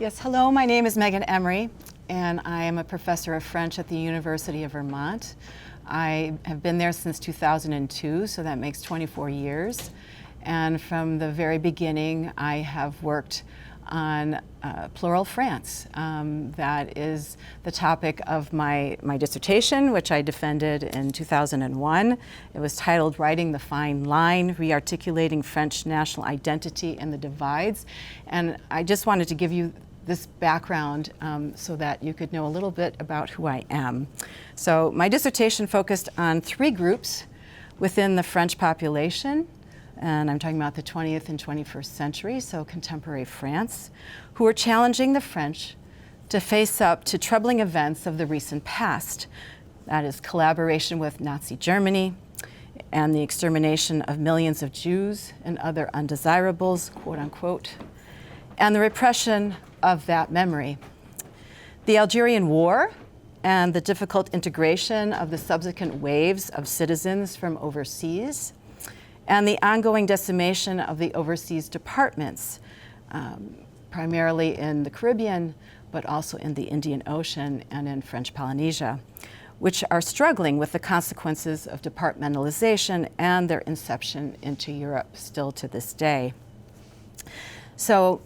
Yes, hello, my name is Meaghan Emery, and I am a professor of French at the University of Vermont. I have been there since 2002, so that makes 24 years. And from the very beginning, I have worked on Plural France. That is the topic of my dissertation, which I defended in 2001. It was titled Writing the Fine Line, Rearticulating French National Identity and the Divides. And I just wanted to give you this background so that you could know a little bit about who I am. So my dissertation focused on three groups within the French population, and I'm talking about the 20th and 21st century, so contemporary France, who were challenging the French to face up to troubling events of the recent past. That is collaboration with Nazi Germany and the extermination of millions of Jews and other undesirables, quote unquote, and the repression of that memory. The Algerian War and the difficult integration of the subsequent waves of citizens from overseas, and the ongoing decimation of the overseas departments, primarily in the Caribbean, but also in the Indian Ocean and in French Polynesia, which are struggling with the consequences of departmentalization and their inception into Europe still to this day. So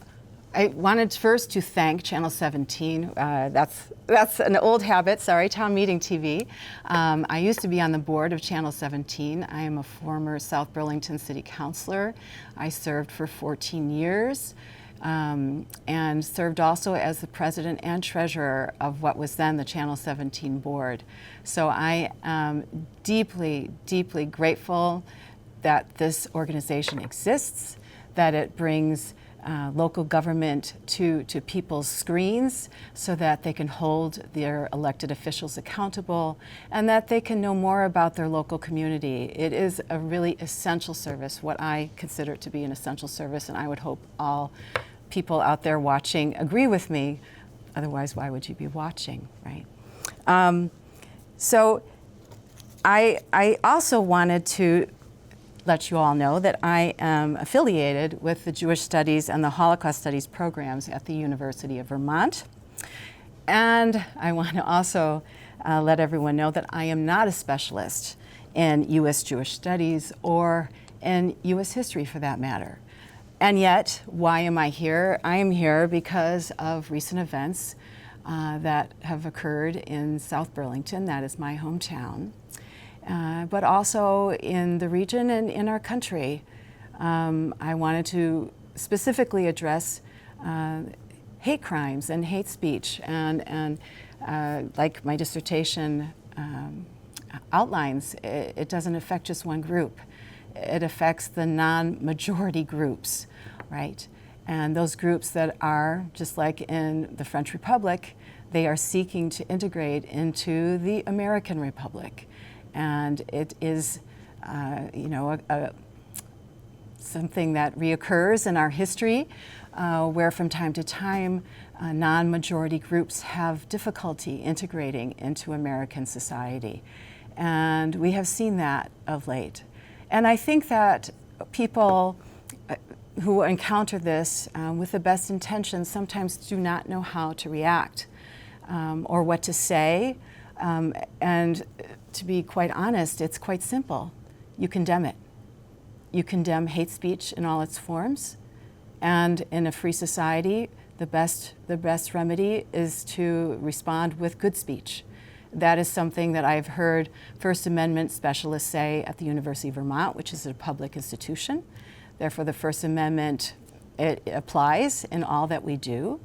I wanted first to thank Channel 17. That's an old habit, sorry, Town Meeting TV. I used to be on the board of Channel 17. I am a former South Burlington City Councilor. I served for 14 years and served also as the president and treasurer of what was then the Channel 17 board. So I am deeply, deeply grateful that this organization exists, that it brings local government to people's screens so that they can hold their elected officials accountable and that they can know more about their local community. It is a really essential service, what I consider to be an essential service, and I would hope all people out there watching agree with me. Otherwise, why would you be watching, right? So I also wanted to let you all know that I am affiliated with the Jewish Studies and the Holocaust Studies programs at the University of Vermont. And I want to also let everyone know that I am not a specialist in U.S. Jewish Studies or in U.S. history for that matter. And yet, why am I here? I am here because of recent events that have occurred in South Burlington, that is my hometown. But also in the region and in our country. I wanted to specifically address hate crimes and hate speech, and like my dissertation outlines, it doesn't affect just one group. It affects the non-majority groups, right? And those groups that are, just like in the French Republic, they are seeking to integrate into the American Republic. And it is, something that reoccurs in our history, where from time to time, non-majority groups have difficulty integrating into American society. And we have seen that of late. And I think that people who encounter this with the best intentions sometimes do not know how to react or what to say. And to be quite honest, it's quite simple. You condemn it. You condemn hate speech in all its forms. And in a free society, the best remedy is to respond with good speech. That is something that I've heard First Amendment specialists say at the University of Vermont, which is a public institution. Therefore, the First Amendment, it applies in all that we do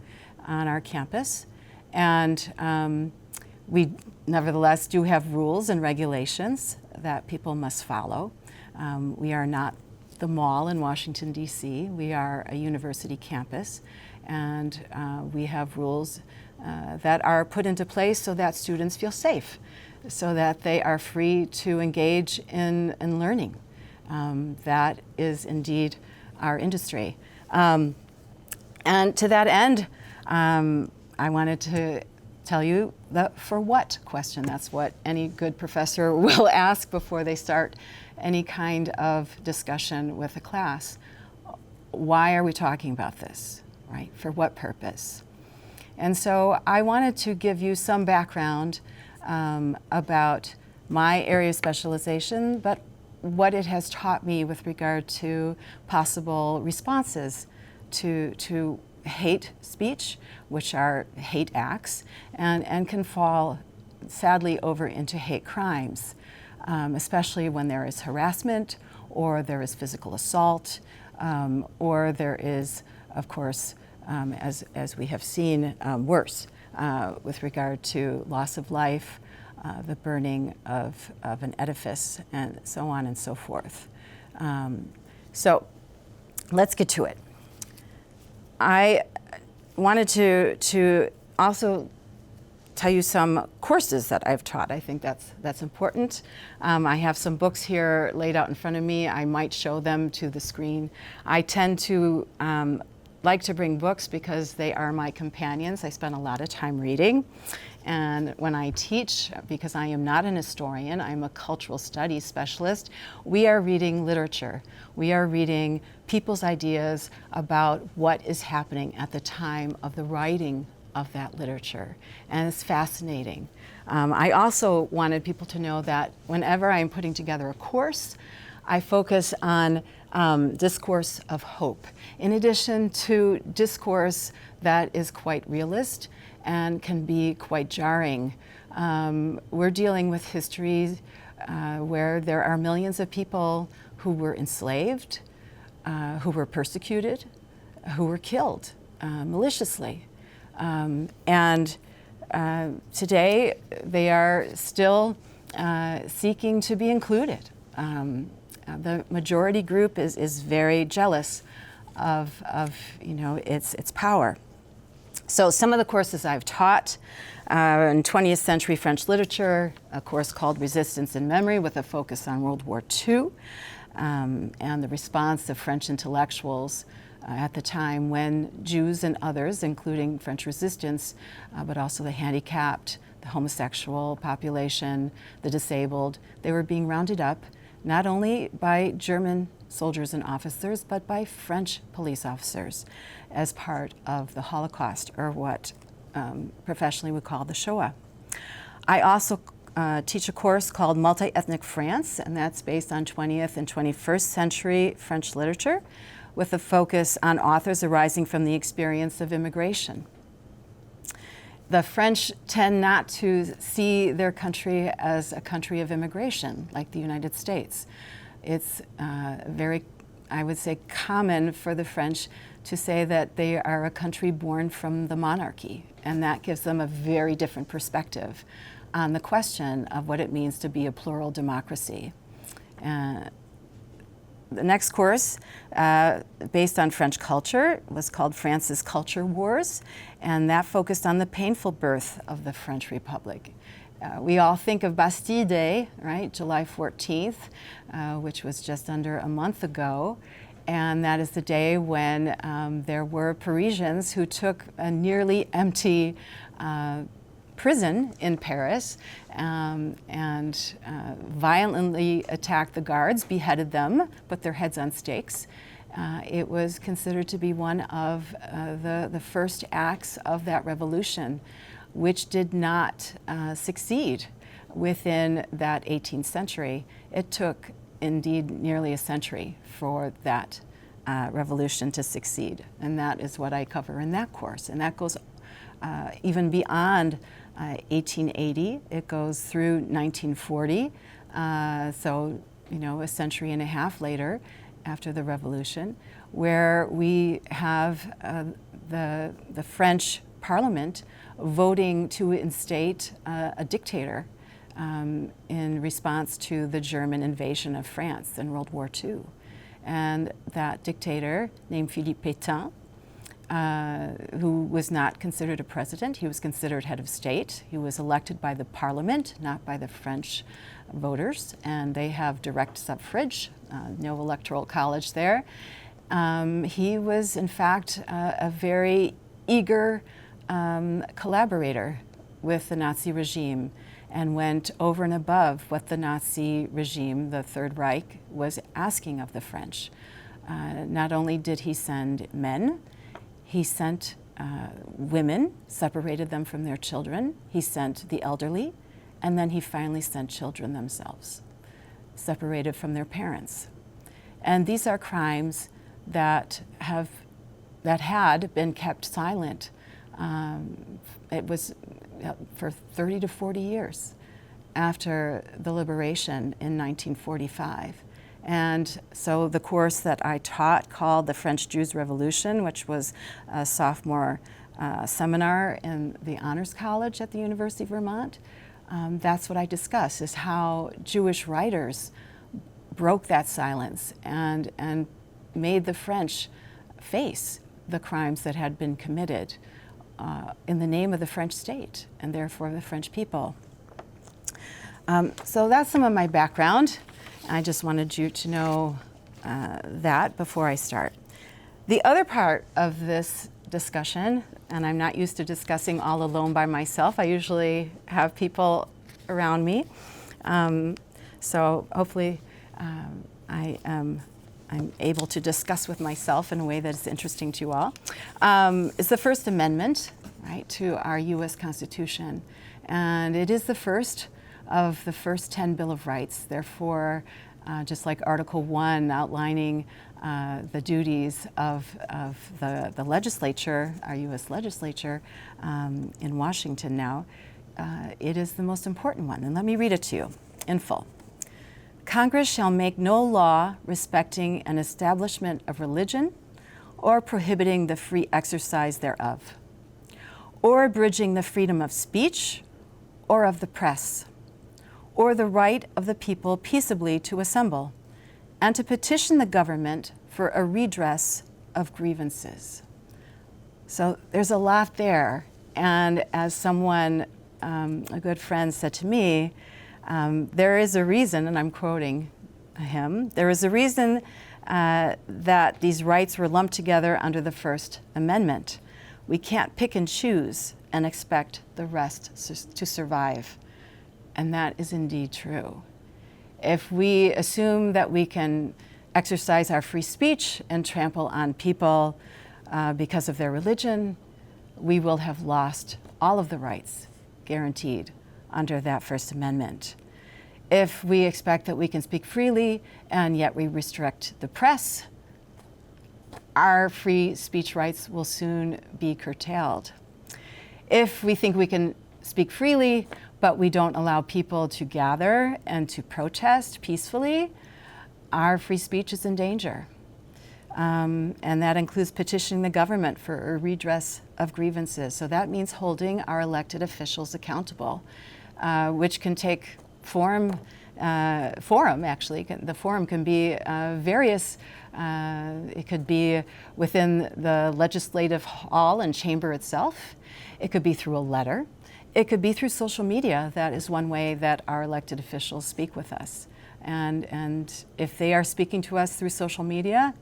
on our campus. And we nevertheless do have rules and regulations that people must follow. We are not the mall in Washington, D.C. We are a university campus, and we have rules that are put into place so that students feel safe, so that they are free to engage in learning. That is indeed our industry. And to that end, I wanted to tell you the for what question. That's what any good professor will ask before they start any kind of discussion with a class. Why are we talking about this, right? For what purpose? And so I wanted to give you some background about my area of specialization, but what it has taught me with regard to possible responses to hate speech, which are hate acts, and can fall sadly over into hate crimes, especially when there is harassment or there is physical assault, or there is, of course, as we have seen, worse with regard to loss of life, the burning of an edifice, and so on and so forth. So let's get to it. I wanted to also tell you some courses that I've taught. I think that's important. I have some books here laid out in front of me. I might show them to the screen. I tend to like to bring books because they are my companions. I spend a lot of time reading. And when I teach, because I am not an historian, I'm a cultural studies specialist, we are reading literature. We are reading people's ideas about what is happening at the time of the writing of that literature. And it's fascinating. I also wanted people to know that whenever I'm putting together a course, I focus on discourse of hope, in addition to discourse that is quite realist and can be quite jarring. We're dealing with history where there are millions of people who were enslaved, who were persecuted, who were killed maliciously. And today they are still seeking to be included. The majority group is very jealous of its power. So some of the courses I've taught in 20th century French literature, a course called Resistance and Memory with a focus on World War II, and the response of French intellectuals at the time when Jews and others, including French resistance, but also the handicapped, the homosexual population, the disabled, they were being rounded up not only by German soldiers and officers, but by French police officers as part of the Holocaust, or what professionally we call the Shoah. I also teach a course called Multi-Ethnic France, and that's based on 20th and 21st century French literature, with a focus on authors arising from the experience of immigration. The French tend not to see their country as a country of immigration, like the United States. It's very, I would say, common for the French to say that they are a country born from the monarchy, and that gives them a very different perspective on the question of what it means to be a plural democracy. The next course, based on French culture, was called France's Culture Wars, and that focused on the painful birth of the French Republic. We all think of Bastille Day, right, July 14th, which was just under a month ago, and that is the day when there were Parisians who took a nearly empty prison in Paris and violently attacked the guards, beheaded them, put their heads on stakes. It was considered to be one of the first acts of that revolution, which did not succeed within that 18th century. It took indeed nearly a century for that revolution to succeed, and that is what I cover in that course. And that goes even beyond 1880. It goes through 1940, so a century and a half later, after the revolution, where we have the French Parliament voting to instate a dictator in response to the German invasion of France in World War II. And that dictator, named Philippe Pétain, who was not considered a president, he was considered head of state. He was elected by the parliament, not by the French voters, and they have direct suffrage, no electoral college there. He was, in fact, a very eager collaborator with the Nazi regime, and went over and above what the Nazi regime, the Third Reich, was asking of the French. Not only did he send men, he sent women, separated them from their children. He sent the elderly, and then he finally sent children themselves, separated from their parents. And these are crimes that had been kept silent. It was for 30 to 40 years after the liberation in 1945. And so the course that I taught, called the French Jews Revolution, which was a sophomore seminar in the Honors College at the University of Vermont, that's what I discussed, is how Jewish writers broke that silence and made the French face the crimes that had been committed in the name of the French state and therefore the French people. So that's some of my background. I just wanted you to know that before I start. The other part of this discussion, and I'm not used to discussing all alone by myself, I usually have people around me. So hopefully I'm able to discuss with myself in a way that is interesting to you all, is the First Amendment, right, to our U.S. Constitution. And it is the first of the first 10 Bill of Rights. Therefore, just like Article 1 outlining the duties of the legislature, our U.S. legislature in Washington now, it is the most important one. And let me read it to you in full. Congress shall make no law respecting an establishment of religion or prohibiting the free exercise thereof, or abridging the freedom of speech or of the press, or the right of the people peaceably to assemble, and to petition the government for a redress of grievances. So there's a lot there, and as someone, a good friend said to me, there is a reason, and I'm quoting him, there is a reason that these rights were lumped together under the First Amendment. We can't pick and choose and expect the rest to survive. And that is indeed true. If we assume that we can exercise our free speech and trample on people because of their religion, we will have lost all of the rights guaranteed under that First Amendment. If we expect that we can speak freely and yet we restrict the press, our free speech rights will soon be curtailed. If we think we can speak freely, but we don't allow people to gather and to protest peacefully, our free speech is in danger. And that includes petitioning the government for a redress of grievances. So that means holding our elected officials accountable, which can take forum actually. The forum can be various. It could be within the legislative hall and chamber itself. It could be through a letter. It could be through social media. That is one way that our elected officials speak with us. And if they are speaking to us through social media,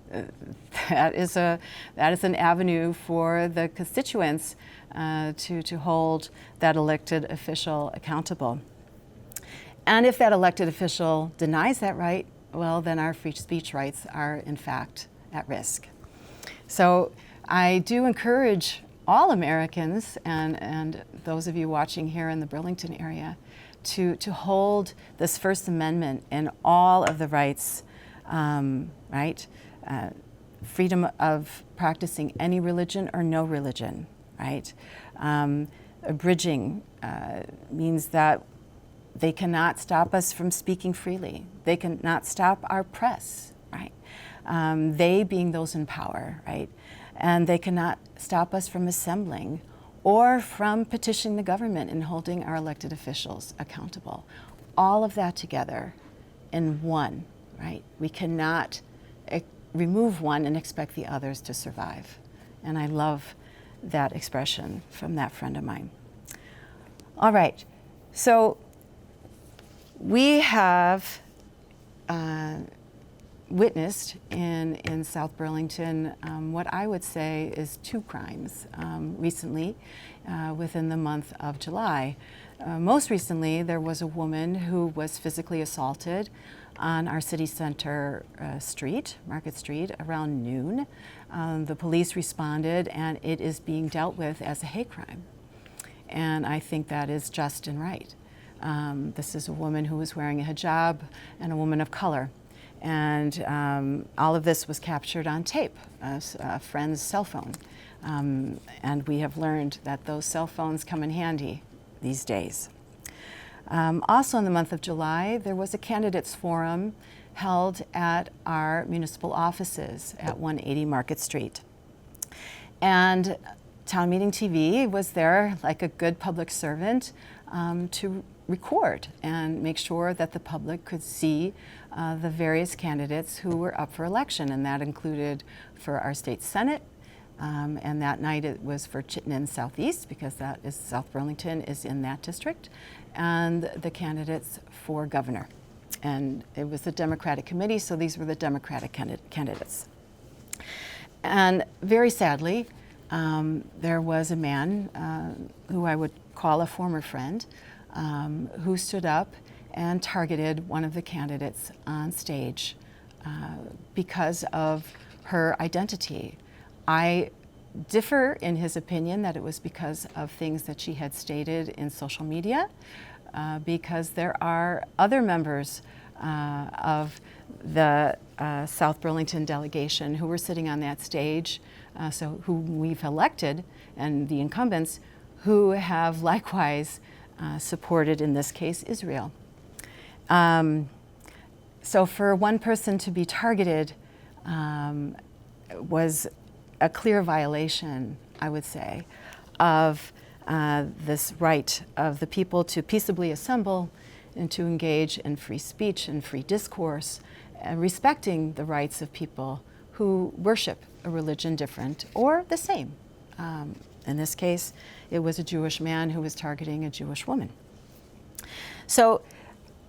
that is an avenue for the constituents to hold that elected official accountable. And if that elected official denies that right, well, then our free speech rights are in fact at risk. So I do encourage all Americans and those of you watching here in the Burlington area to hold this First Amendment and all of the rights, right? Freedom of practicing any religion or no religion, right? Abridging means that they cannot stop us from speaking freely. They cannot stop our press, right? They being those in power, right? And they cannot stop us from assembling or from petitioning the government and holding our elected officials accountable. All of that together in one, right? We cannot remove one and expect the others to survive. And I love that expression from that friend of mine. All right, so we have witnessed in South Burlington what I would say is 2 crimes recently within the month of July. Most recently, there was a woman who was physically assaulted on our city center street, Market Street, around noon. The police responded, and it is being dealt with as a hate crime. And I think that is just and right. This is a woman who was wearing a hijab and a woman of color. And all of this was captured on tape, a friend's cell phone. And we have learned that those cell phones come in handy these days. Also in the month of July, there was a candidates forum held at our municipal offices at 180 Market Street. And Town Meeting TV was there like a good public servant to record and make sure that the public could see the various candidates who were up for election, and that included for our state senate, and that night it was for Chittenden Southeast, because that is South Burlington is in that district, and the candidates for governor. And it was the Democratic committee, so these were the Democratic candidates. And very sadly, there was a man who I would call a former friend, who stood up and targeted one of the candidates on stage because of her identity. I differ in his opinion that it was because of things that she had stated in social media, because there are other members of the South Burlington delegation who were sitting on that stage, so who we've elected, and the incumbents, who have likewise supported, in this case, Israel. So for one person to be targeted was a clear violation, I would say, of this right of the people to peaceably assemble and to engage in free speech and free discourse, respecting the rights of people who worship a religion different or the same. In this case, it was a Jewish man who was targeting a Jewish woman. So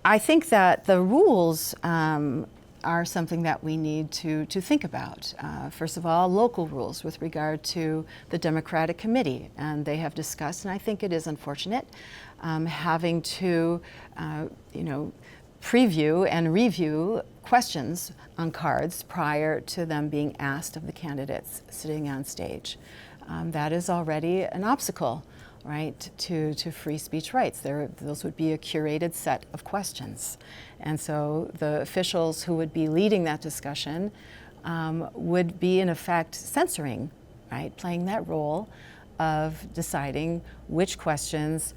I think that the rules are something that we need to think about. First of all, local rules with regard to the Democratic Committee, and they have discussed, and I think it is unfortunate, having to preview and review questions on cards prior to them being asked of the candidates sitting on stage. That is already an obstacle, right, to free speech rights. Those would be a curated set of questions. And so the officials who would be leading that discussion would be, in effect, censoring, right, playing that role of deciding which questions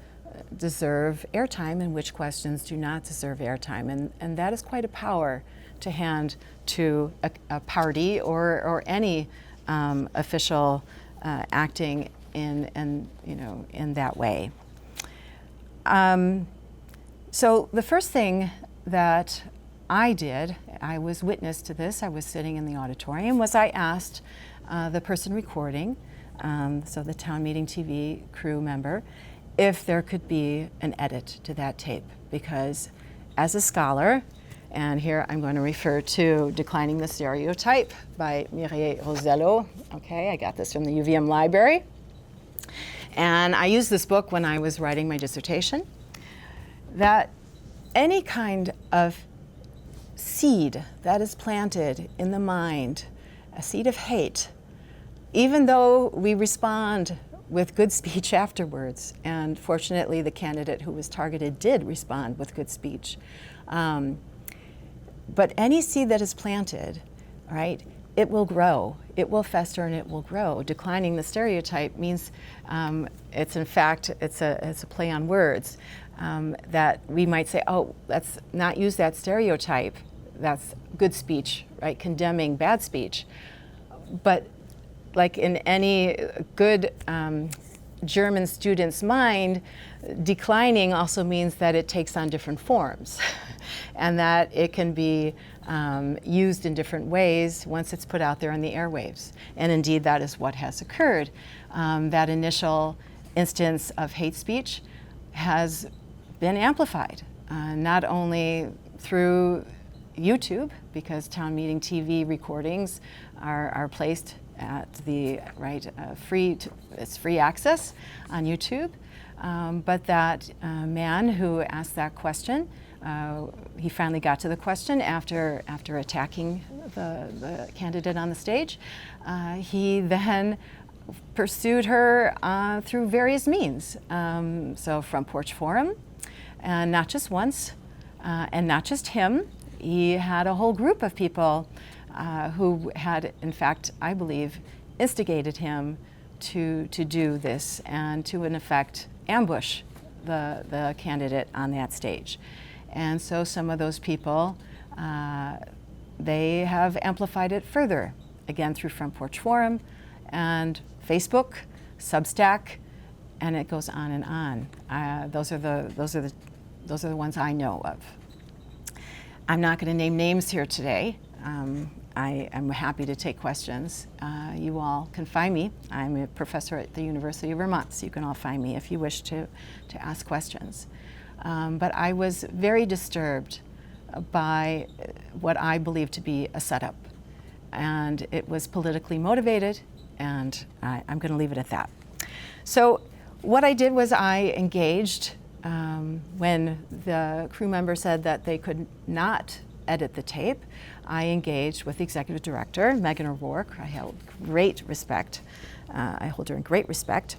deserve airtime and which questions do not deserve airtime. And that is quite a power to hand to a party or any official acting in that way. So the first thing that I did, I was witness to this, I was sitting in the auditorium, was I asked the person recording, so the Town Meeting TV crew member, if there could be an edit to that tape, because as a scholar, and here I'm going to refer to Declining the Stereotype by Mireille Rosello. Okay, I got this from the UVM library. And I used this book when I was writing my dissertation, that any kind of seed that is planted in the mind, a seed of hate, even though we respond with good speech afterwards, and fortunately the candidate who was targeted did respond with good speech, but any seed that is planted, right, it will grow, it will fester, and it will grow. Declining the stereotype means it's in fact, it's a play on words, that we might say, oh, let's not use that stereotype, that's good speech, right, condemning bad speech. But like in any good German student's mind, declining also means that it takes on different forms and that it can be used in different ways once it's put out there in the airwaves. And indeed, that is what has occurred. That initial instance of hate speech has been amplified, not only through YouTube, because Town Meeting TV recordings are placed at the it's free access on YouTube. But that man who asked that question, he finally got to the question after attacking the candidate on the stage. He then pursued her through various means. So Front Porch Forum, and not just once, and not just him. He had a whole group of people who had, in fact, I believe, instigated him to do this and to, in effect, ambush the candidate on that stage. And so some of those people, they have amplified it further, again through Front Porch Forum and Facebook, Substack, and it goes on and on. Those are the ones I know of. I'm not going to name names here today. I'm happy to take questions. You all can find me. I'm a professor at the University of Vermont, so you can all find me if you wish to ask questions. But I was very disturbed by what I believe to be a setup. And it was politically motivated, and I'm going to leave it at that. So what I did was I engaged when the crew member said that they could not edit the tape. I engaged with the executive director, Meaghan O'Rourke. I hold great respect. I hold her in great respect.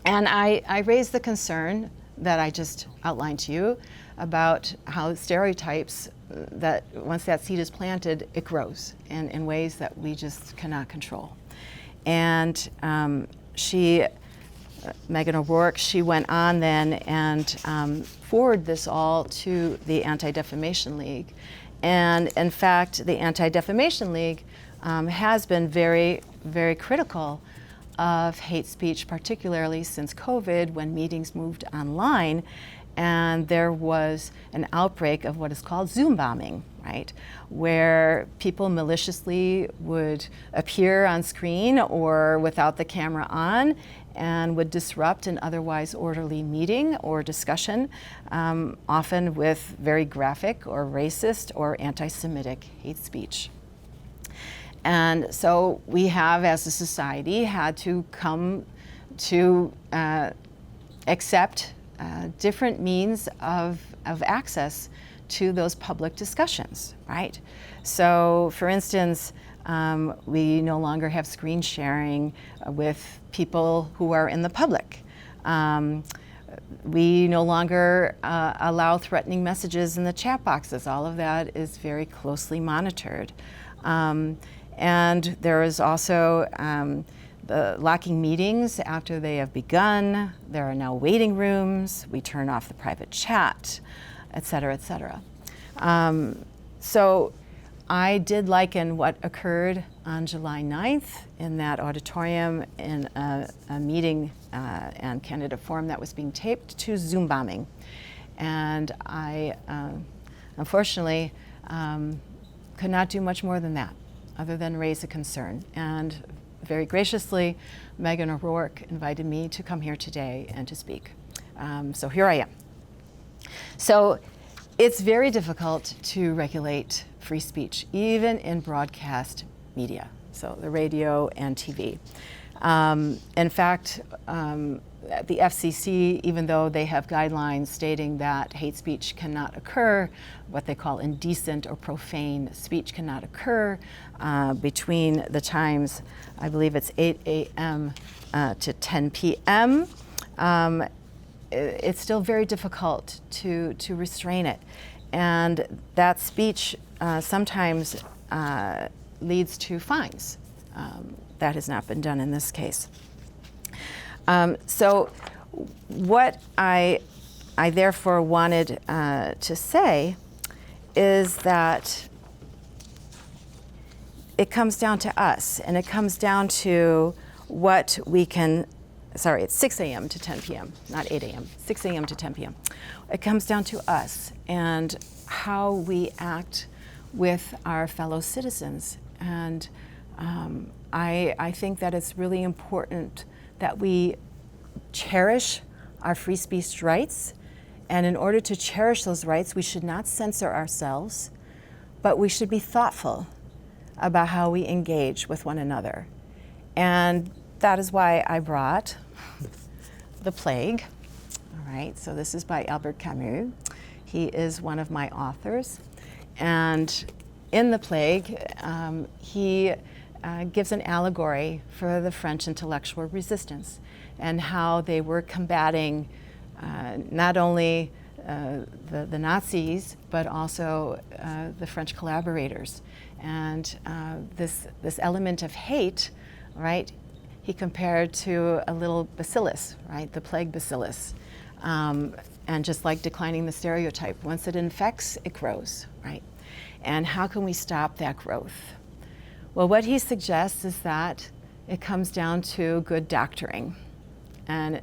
And I raised the concern that I just outlined to you about how stereotypes, that once that seed is planted, it grows in ways that we just cannot control. And Meaghan O'Rourke, she went on then and forwarded this all to the Anti-Defamation League. And in fact, the Anti-Defamation League has been very, very critical of hate speech, particularly since COVID, when meetings moved online and there was an outbreak of what is called Zoom bombing, right? Where people maliciously would appear on screen or without the camera on and would disrupt an otherwise orderly meeting or discussion, often with very graphic or racist or anti-Semitic hate speech. And so we have, as a society, had to come to accept different means of access to those public discussions, right? So, for instance, we no longer have screen sharing with people who are in the public. We no longer allow threatening messages in the chat boxes. All of that is very closely monitored. And there is also the locking meetings after they have begun. There are now waiting rooms. We turn off the private chat, et cetera, et cetera. So I did liken what occurred on July 9th in that auditorium in a meeting and candidate forum that was being taped to Zoom bombing. And I, unfortunately, could not do much more than that, other than raise a concern. And very graciously, Meaghan O'Rourke invited me to come here today and to speak. So here I am. So it's very difficult to regulate free speech, even in broadcast media, so the radio and TV. In fact, the FCC, even though they have guidelines stating that hate speech cannot occur, what they call indecent or profane speech cannot occur between the times, I believe it's 8 a.m. To 10 p.m., it's still very difficult to restrain it. And that speech sometimes leads to fines. That has not been done in this case. So what I therefore wanted to say is that it comes down to us, and it comes down to what we can, sorry, it's 6 a.m. to 10 p.m., not 8 a.m., 6 a.m. to 10 p.m. It comes down to us and how we act with our fellow citizens. And I think that it's really important that we cherish our free speech rights. And in order to cherish those rights, we should not censor ourselves. but we should be thoughtful about how we engage with one another. And that is why I brought The Plague. All right, so this is by Albert Camus. He is one of my authors. And in The Plague, he gives an allegory for the French intellectual resistance and how they were combating not only the Nazis, but also the French collaborators. And this element of hate, right, he compared to a little bacillus, right, the plague bacillus. And just like declining the stereotype, once it infects, it grows, right? And how can we stop that growth? Well, what he suggests is that it comes down to good doctoring. And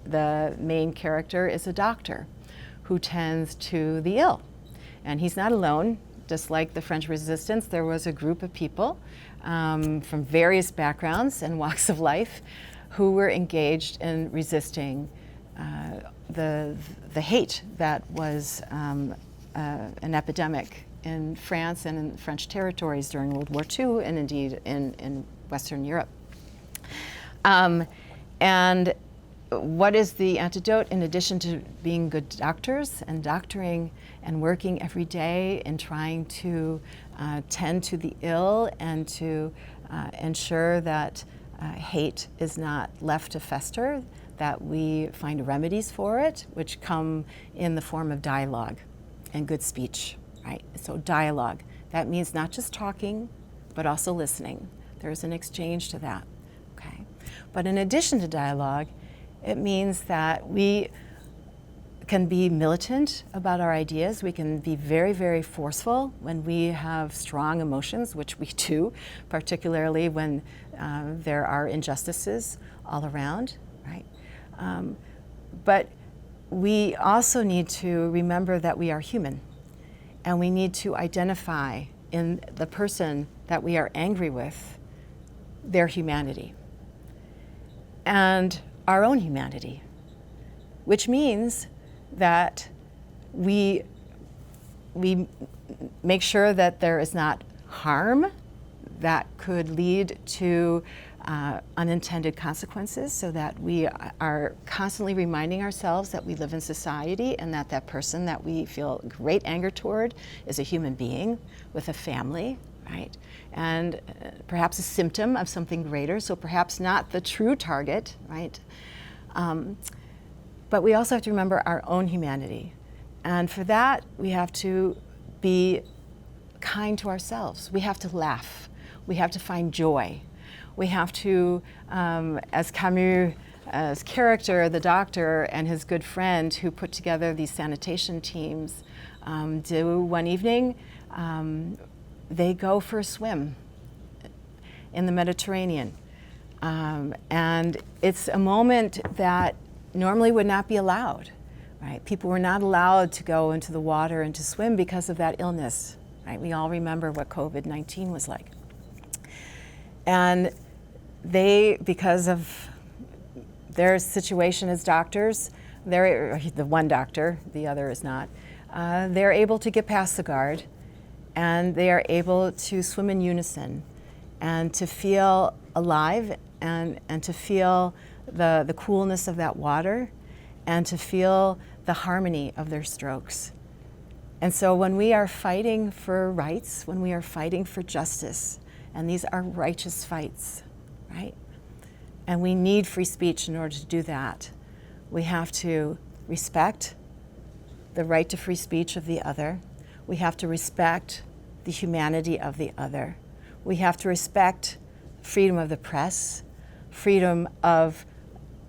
the main character is a doctor who tends to the ill. And he's not alone. Just like the French resistance, there was a group of people from various backgrounds and walks of life who were engaged in resisting the hate that was an epidemic in France and in French territories during World War II, and indeed in Western Europe. And what is the antidote? In addition to being good doctors and doctoring and working every day and trying to tend to the ill and to ensure that hate is not left to fester, that we find remedies for it, which come in the form of dialogue and good speech, right? So dialogue, that means not just talking, but also listening. There's an exchange to that, okay? But in addition to dialogue, it means that we can be militant about our ideas. We can be very, very forceful when we have strong emotions, which we do, particularly when there are injustices all around, right? But we also need to remember that we are human, and we need to identify in the person that we are angry with their humanity and our own humanity, which means that we make sure that there is not harm that could lead to unintended consequences, so that we are constantly reminding ourselves that we live in society and that that person that we feel great anger toward is a human being with a family, right? And perhaps a symptom of something greater, so perhaps not the true target, right? But we also have to remember our own humanity. And for that, we have to be kind to ourselves. We have to laugh. We have to find joy. We have to, as Camus' character, the doctor, and his good friend who put together these sanitation teams do one evening, they go for a swim in the Mediterranean. And it's a moment that normally would not be allowed, right? People were not allowed to go into the water and to swim because of that illness, right? We all remember what COVID-19 was like. And they, because of their situation as doctors, they're, the one doctor, the other is not, they're able to get past the guard, and they are able to swim in unison and to feel alive and to feel the coolness of that water and to feel the harmony of their strokes. And so when we are fighting for rights, when we are fighting for justice, and these are righteous fights, right? And we need free speech in order to do that. We have to respect the right to free speech of the other. We have to respect the humanity of the other. We have to respect freedom of the press, freedom of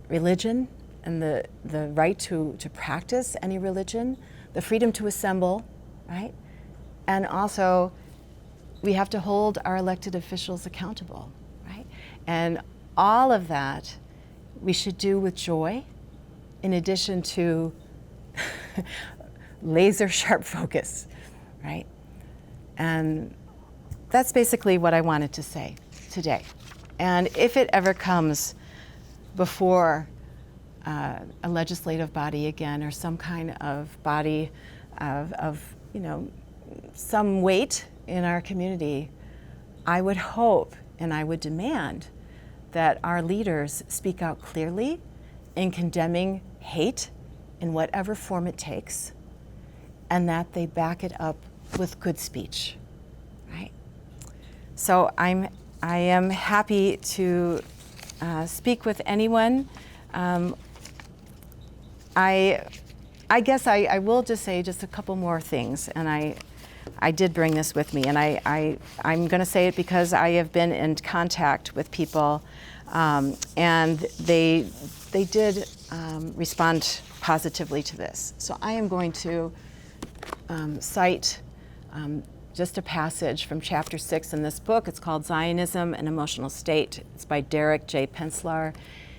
religion, and the right to practice any religion, the freedom to assemble, right? And also, we have to hold our elected officials accountable, right? And all of that we should do with joy, in addition to laser sharp focus, right? And that's basically what I wanted to say today. And if it ever comes before a legislative body again, or some kind of body of some weight in our community, I would hope and I would demand that our leaders speak out clearly in condemning hate in whatever form it takes, and that they back it up with good speech, right? So I am happy to speak with anyone. I guess I will just say just a couple more things, and I did bring this with me, and I'm going to say it because I have been in contact with people, and they did respond positively to this. So I am going to cite just a passage from chapter 6 in this book. It's called Zionism: An Emotional State. It's by Derek J. Penslar.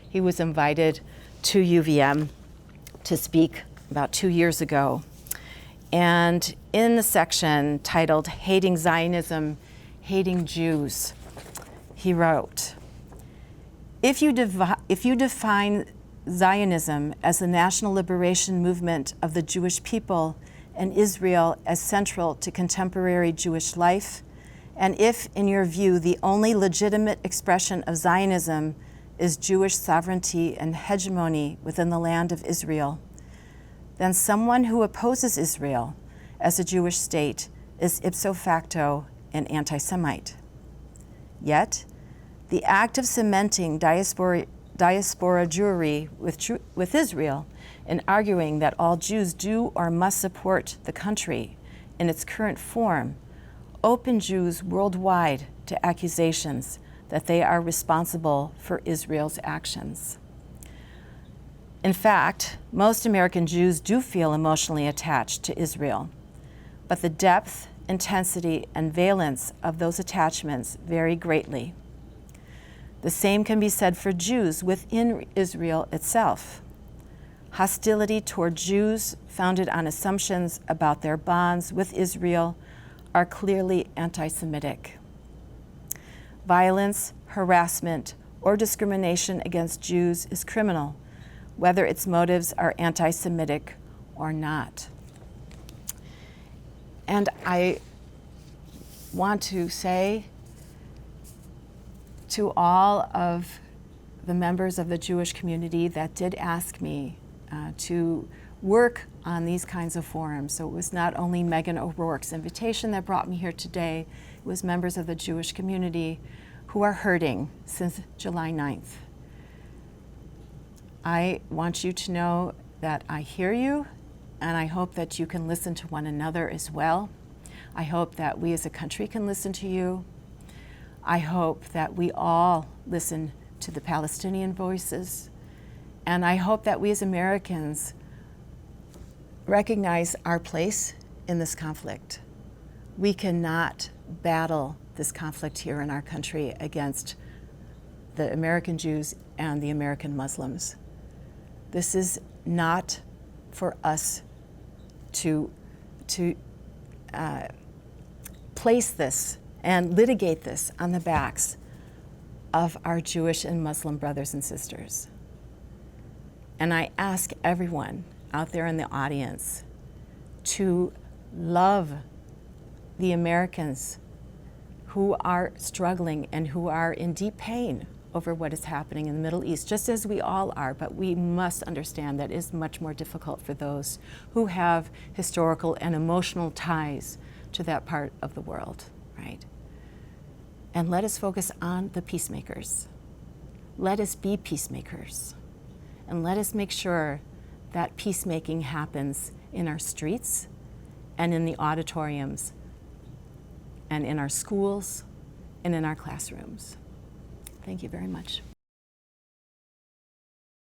He was invited to UVM to speak about 2 years ago. And in the section titled Hating Zionism, Hating Jews, he wrote, if you define Zionism as the national liberation movement of the Jewish people and Israel as central to contemporary Jewish life, and if, in your view, the only legitimate expression of Zionism is Jewish sovereignty and hegemony within the land of Israel, then someone who opposes Israel as a Jewish state is ipso facto an anti-Semite. Yet, the act of cementing diaspora Jewry with Israel and arguing that all Jews do or must support the country in its current form open Jews worldwide to accusations that they are responsible for Israel's actions. In fact, most American Jews do feel emotionally attached to Israel, but the depth, intensity, and valence of those attachments vary greatly. The same can be said for Jews within Israel itself. Hostility toward Jews founded on assumptions about their bonds with Israel are clearly anti-Semitic. Violence, harassment, or discrimination against Jews is criminal, whether its motives are anti-Semitic or not. And I want to say to all of the members of the Jewish community that did ask me to work on these kinds of forums. So it was not only Meaghan O'Rourke's invitation that brought me here today, it was members of the Jewish community who are hurting since July 9th. I want you to know that I hear you, and I hope that you can listen to one another as well. I hope that we as a country can listen to you. I hope that we all listen to the Palestinian voices. And I hope that we as Americans recognize our place in this conflict. We cannot battle this conflict here in our country against the American Jews and the American Muslims. This is not for us to place this and litigate this on the backs of our Jewish and Muslim brothers and sisters. And I ask everyone out there in the audience to love the Americans who are struggling and who are in deep pain over what is happening in the Middle East, just as we all are, but we must understand that it is much more difficult for those who have historical and emotional ties to that part of the world, right? And let us focus on the peacemakers. Let us be peacemakers. And let us make sure that peacemaking happens in our streets and in the auditoriums and in our schools and in our classrooms. Thank you very much.